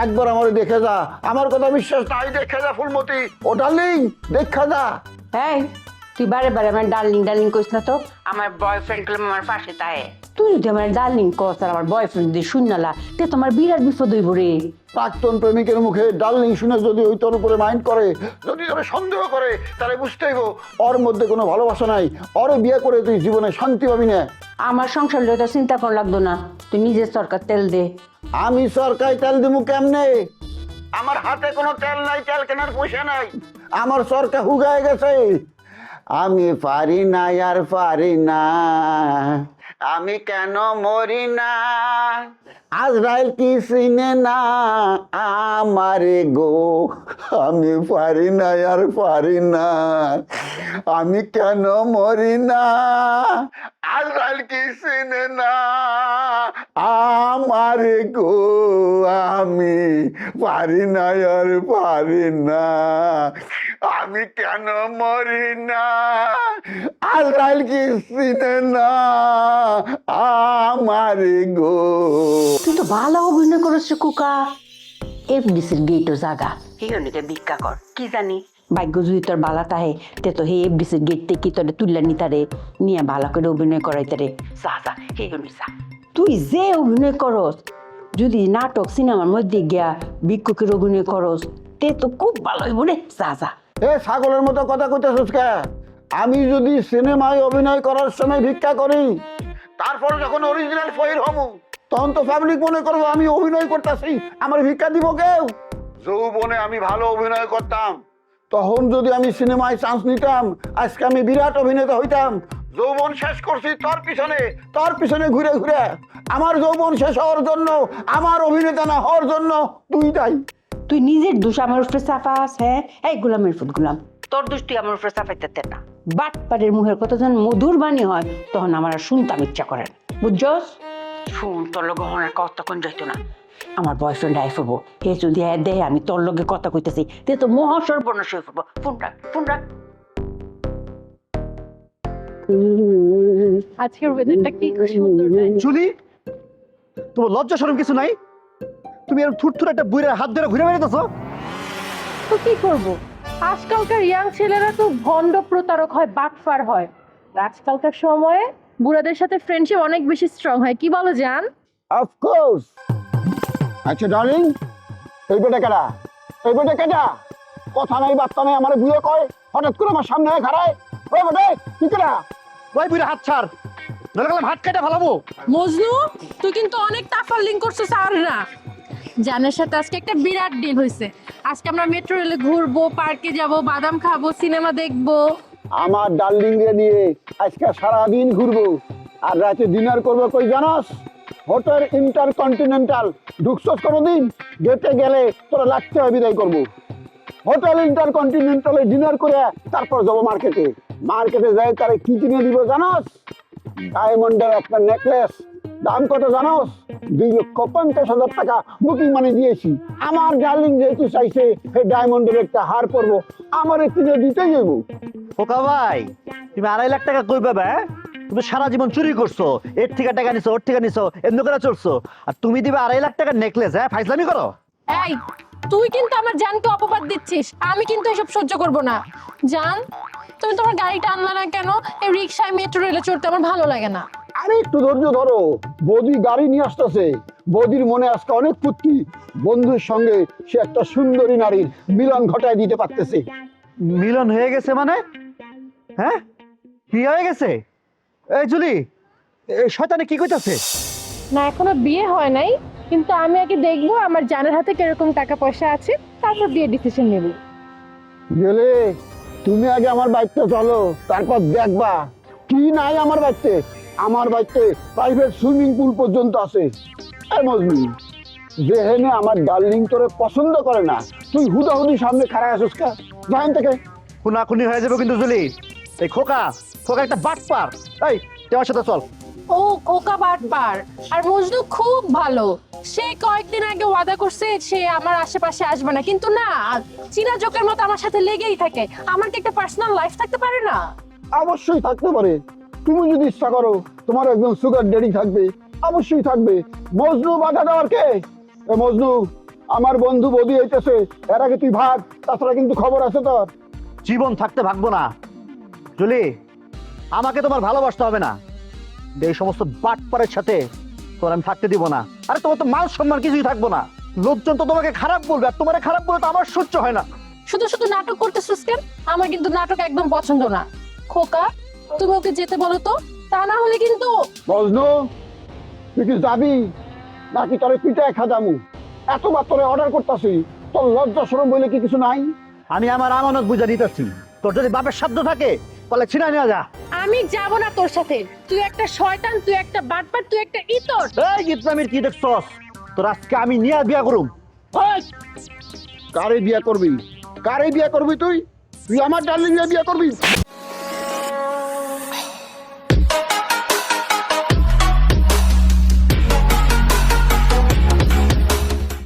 একবার আমার দেখে যা, আমার কথা বিশ্বাস নাই, দেখে যা ফুলমতি। ও ডার্লিং, দেখা যা। এই তুই বারে বারে আমার ডার্লিং ডার্লিং করিস না তো। আমার বয়ফ্রেন্ড গুলো আমার পাশে তাই তুই যদি আমার ডার্লিং কস আর আমার বয়ফ্রেন্ড যদি শুননালা তে তোমার বিরাট বিপদ হইব রে। প্রাক্তন প্রেমিকের মুখে ডার্লিং শুনে যদি ওই তোর উপরে মাইন্ড করে, যদি তোরে সন্দেহ করে, তাহলে বুঝতে হইব ওর মধ্যে কোনো ভালোবাসা নাই। ওরে বিয়ে করে তুই জীবনে শান্তি পাবি না। আমার সংসার লইতে চিন্তা করা লাগতো না, তুই নিজে সরকার তেল দে। আমি সরকারি তেল দিমু কেমনে? আমার হাতে কোনো তেল নাই, তেল কেনার পয়সা নাই। আমার সরকার হুগায় গেছে। আমি পারি না আর পারি না, আমি কেন মরি না? আজরাইল কি চিনে না আমারে গো, আমি পারি না আর পারি না, আমি কেন মরি না? আজরাইল কি চিনে না আমারে গো, আমি পারি না আর পারি না, আমি কেন মরি না? আজরাইল কি চিনে না আমারে গো। তুই তো ভালো অভিনয় করেছ কুকা। এফডিসির গেটও জাগা হিরোনিকে ভিক্ষা কর, কি জানি ভাগ্য যদি তোর বালা তাহে তে তো হে এফডিসির গেট থেকে তোরে তুললা নিতারে নিয়ে ভালো করে অভিনয় করাইতারে। যা যা হিরোনি যা, তুই যে অভিনয় করস, যদি নাটক সিনেমার মধ্যে গিয়া ভিক্ষুকের অভিনয় করস তে তো খুব ভালো হইব রে। যা যা। এ ছাগলের মতো কথা কইতেছিস কে? আমি যদি সিনেমায় অভিনয় করার সময় ভিক্ষা করি, তারপরে যখন অরিজিনাল ফয়ের হব, তখন তো পাবলিক মনে করবো আমি অভিনয় করতেছি, আমার ভিক্ষা দিব কেউ? যৌবনে আমি ভালো অভিনয় করতাম, তখন যদি আমি সিনেমায় চান্স নিতাম, আজকে আমি বিরাট অভিনেতা হইতাম। যৌবন শেষ করছি তোর পিছনে ঘুরে ঘুরে। আমার যৌবন শেষ হওয়ার জন্য, আমার অভিনেতা না হওয়ার জন্য তুই তাই। তুই নিজের দোষ আমার উপরে চাপাস। হ্যাঁ এই গোলামের ফুট গোলাম, তোর দোষ তুই আমার উপরে চাপাইতে না। বাটপাড়ের মুখের কথা যখন মধুর বাণী হয় তখন আমার আর শুনতাম ইচ্ছা করে না, বুঝছস? শুন, তোর লগে হনার কতক্ষণ যাইতো না। আমার বয়ফ্রেন্ড আই ফেলবো, হে যদি দেয় আমি তোর লগে কথা কইতেছি তে তো মহাসর্বনাশ হয়ে ফেলবো। ফোন রাখ, ফোন রাখ। আজকের ওয়েদারটা কি সুন্দর। জুলি, তোমার লজ্জা শরম কিছু নাই? তুমি এরকম থুরথুর একটা বুইড়ার হাত ধরে ঘুরে বেড়াইতেছো। তো কি করব, আজকালকার ইয়াং ছেলেরা তো ভণ্ড প্রতারক হয়, বাটফার হয়। আজকালকার সময়ে বুড়াদের সাথে ফ্রেন্ডশিপ অনেক বেশি স্ট্রং হয়, কি বলো জান? অফকোর্স। আচ্ছা ডার্লিং, এই বেটা কেডা? এই বেটা কেডা? কথা নাই বার্তা নাই, আমার বিয়ে কয়, হঠাৎ করে আমার সামনে খাড়ায়। ওই বেটে কি কেডা? ওই বুইড়া হাত ছাড়, ধরে গেলাম হাত কেটে ফেলাবো। মজনু, তুই কিন্তু অনেক টাফালিং করছিস। আর না, জানের সাথে আজকে একটা বিরাট ডিল হয়েছে। আজকে আমরা মেট্রো রেলে ঘুরবো, পার্কে যাব, বাদাম খাবো, সিনেমা দেখবো। আমার ডার্লিং রে নিয়ে আজকে সারাদিন ঘুরবো, আর রাতে ডিনার করবো কই জানাস? Hotel intercontinental. ঢুকছস কোনোদিন? গেটে গেলে তোরা লাগতে হয় বিদায় করবো। হোটেল ইন্টারকন্টিনেন্টালে ডিনার করে তারপর যাবো মার্কেটে। মার্কেটে যাই তারে কি কিনে দিব জানাস? ডায়মন্ডের একটা নেকলেস। দাম কত জানোস? 2,50,000 টাকা বুকিং মানি দিয়েছি। আমার ডার্লিং যেহেতু চাইছে সেই ডায়মন্ডের একটা হার পরবো, আমার কিনে দিতেই যাবো। ওকা ভাই, তুমি 2.5 লাখ টাকা কই পাবে? তুমি সারা জীবন চুরি করছো, এর থেকে টাকা নিছো, ওর থেকে নিছো, এমনি করে চলছো, আর তুমি দিবে 2.5 লাখ টাকার নেকলেস? হ্যাঁ, ফাইজলামি করো। এই, তুই কিন্তু আমার জানকে অপবাদ দিচ্ছিস। আমি কিন্তু এসব সহ্য করব না। জান, তুমি তোমার গাড়িটা আনলা না কেন? এই রিক্সায় মেট্রো রেলে চড়তে আমার ভালো লাগে না। আরে একটু ধৈর্য ধরো, বৌদি গাড়ি নিয়ে আসতেছে। বৌদির মনে আজকে অনেক ফুর্তি, বন্ধুর সঙ্গে সে একটা সুন্দরী নারীর মিলন ঘটায় দিতে পারতেছে। মিলন হয়ে গেছে মানে? হ্যাঁ, কি হয়ে গেছে? এই জুলি, এই শয়তানে কি কইতাছে? না, এখনো বিয়ে হয় নাই, কিন্তু আমি আগে দেখবো আমার জানের হাতে কিরকম টাকা পয়সা আছে, তারপর বিয়ে ডিসিশন নেব। গেলে তুমি আগে আমার বাড়িতে চলো, তারপর দেখবা কি নাই আমার বাড়িতে। আমার বাড়িতে প্রাইভেট সুইমিং পুল পর্যন্ত আছে। এই মজনু, যেহেনে আমার ডার্লিং তোরে পছন্দ করে না, তুই হুদাহুদি সামনে খাড়ায় আসিস কা? জানেন থেকে খুনাখুনি হয়ে যাবে কিন্তু জুলি। এই খোকা খোকা একটা বাটপার। এই, তোমার সাথে চল। ও কোকা বাটপার, আর মজনু খুব ভালো। সে কয়েকদিন আগে ওয়াদা করছে সে আমার আশেপাশে আসবে না, কিন্তু না, চীনা জোকের মতো আমার সাথে লেগেই থাকে। আমার কি একটা পার্সোনাল লাইফ থাকতে পারে না? অবশ্যই থাকতে পারে। তুমি যদি ইচ্ছা করো তোমার একজন সুগার ড্যাডি থাকবে, অবশ্যই থাকবে। মজনু বাধা দেওয়ার কে? এ মজনু, আমার বন্ধু বৌদি হইতেছে, এর আগে তুই ভাগ, তাছাড়া কিন্তু খবর আছে তোর। জীবন থাকতে ভাগবো না। জুলি, আমাকে তোমার ভালোবাসতে হবে না, এই সমস্ত বাটপারের সাথে তোমার আমি থাকতে দিব না। আরে তোমার তো মান সম্মান কিছুই থাকবো না, লোকজন তো তোমাকে খারাপ বলবে, আর তোমার খারাপ বলে তো আমার সহ্য হয় না। শুধু শুধু নাটক করতেছিস কেন? আমার কিন্তু নাটক একদম পছন্দ না। খোকা, তুমি ওকে যেতে বলো তো, তা না হলে কিন্তু। মজনু, তুই কি যাবি নাকি তোরে পিটায় খাজামু? এতবার তোরে অর্ডার করতেছি, তোর লজ্জা শরম বলে কি কিছু নাই? আমি আমার আমানত বুঝা দিতেছি, তোর যদি বাপের সাধ্য থাকে তাহলে ছিনা নিয়ে যা। আমি যাব না তোর সাথে। তুই একটা শয়তান, তুই একটা বাটপার, তুই একটা ইতর। এই ইসলামের কি দেখছস? তোর আজকে আমি নিয়ে বিয়া করুম। এই, কারে বিয়া করবি? কারে বিয়া করবি তুই? তুই আমার ডার্লিং বিয়া করবি?